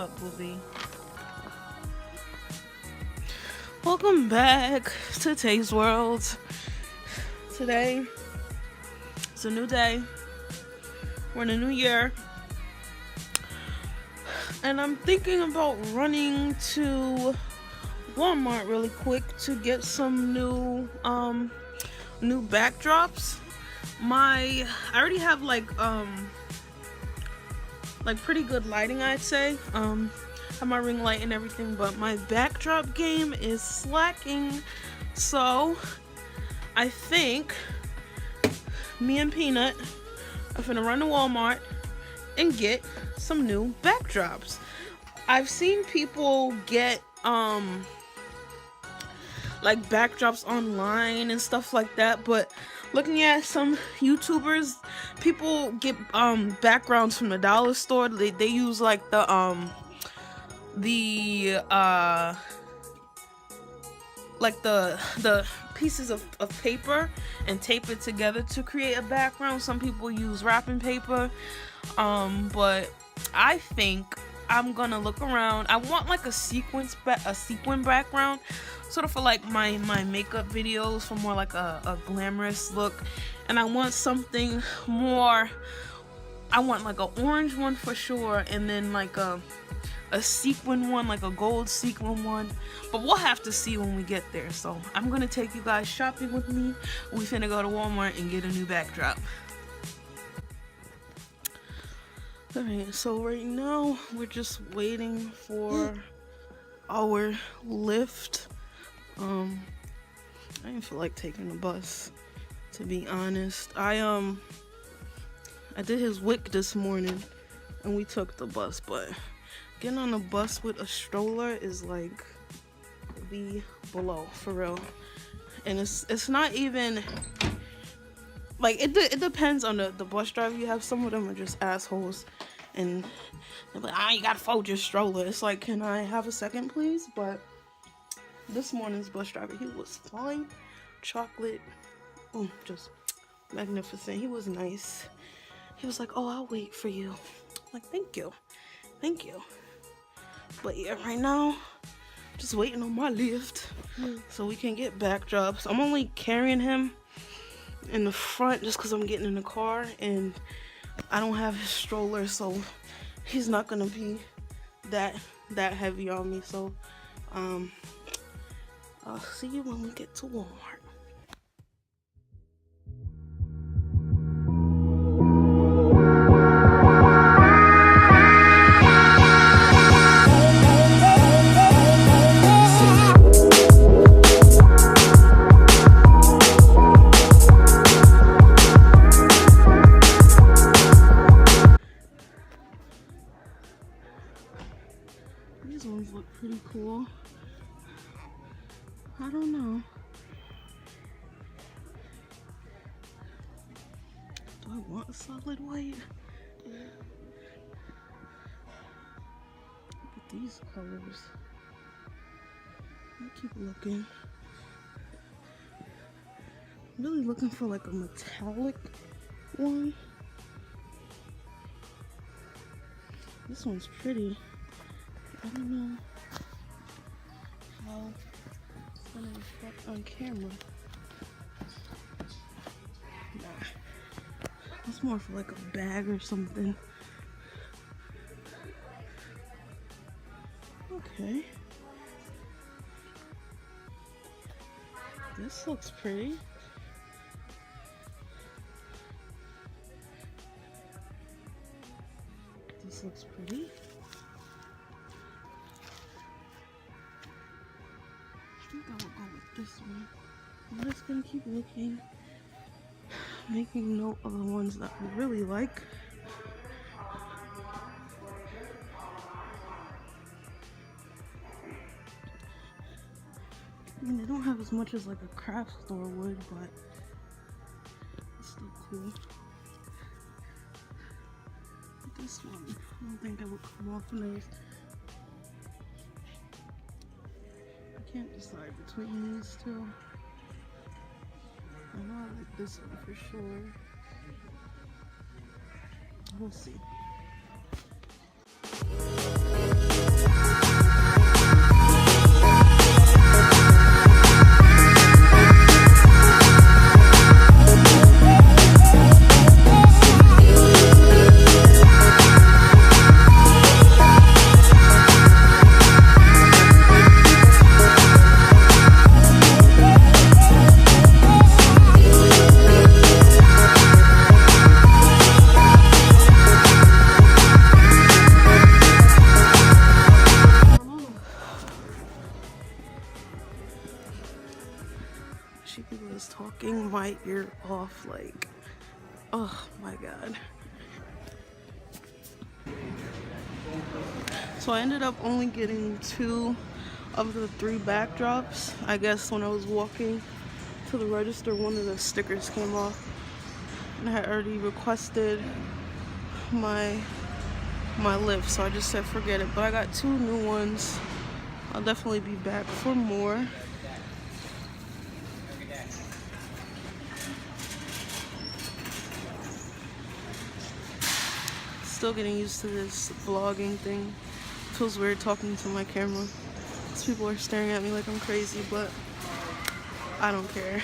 cup will be. Welcome back to Taste World. Today, it's a new day. We're in a new year. And I'm thinking about running to Walmart really quick to get some new backdrops. I already have like pretty good lighting, I'd say. Have my ring light and everything, but my backdrop game is slacking. So I think me and Peanut are gonna run to Walmart and get some new backdrops. I've seen people get like backdrops online and stuff like that, but looking at some YouTubers, people get backgrounds from the dollar store. They use like the pieces of paper and tape it together to create a background. Some people use wrapping paper, but I think I'm gonna look around. I want like a sequin background, sort of for like my makeup videos, for more like a glamorous look. And I want something more, I want like an orange one for sure, and then like a sequin one, like a gold sequin one. But we'll have to see when we get there. So I'm gonna take you guys shopping with me. We finna go to Walmart and get a new backdrop. Alright, so right now we're just waiting for our lift. I didn't feel like taking the bus, to be honest. I did his WIC this morning and we took the bus, but getting on the bus with a stroller is like the below, for real. And it's not even like, it depends on the bus driver you have. Some of them are just assholes and they're like, you gotta fold your stroller. It's like, can I have a second please? But this morning's bus driver, he was fine. Chocolate, just magnificent. He was nice. He was like, I'll wait for you. I'm like, thank you. But yeah, right now, just waiting on my lift so we can get backdrops. I'm only carrying him in the front just because I'm getting in the car and I don't have his stroller, so he's not gonna be that heavy on me. So I'll see you when we get to Walmart. These ones look pretty cool. I don't know. Do I want a solid white? Look at these colors. I keep looking. I'm really looking for like a metallic one. This one's pretty. I don't know how it's gonna reflect on camera. Nah, it's more for like a bag or something. Okay. This looks pretty. This looks pretty. I think I will go with this one. I'm just gonna keep looking, making note of the ones that we really like. I mean, they don't have as much as like a craft store would, but it's still cool. This one, I don't think it would come off nice. I can't decide between these two. I know I like this one for sure. We'll see. She was talking my ear off, like, oh my god. So I ended up only getting 2 of the 3 backdrops. I guess when I was walking to the register, one of the stickers came off, and I had already requested my lift, so I just said forget it. But I got 2 new ones. I'll definitely be back for more. Still getting used to this vlogging thing. Feels weird talking to my camera. These people are staring at me like I'm crazy, but I don't care.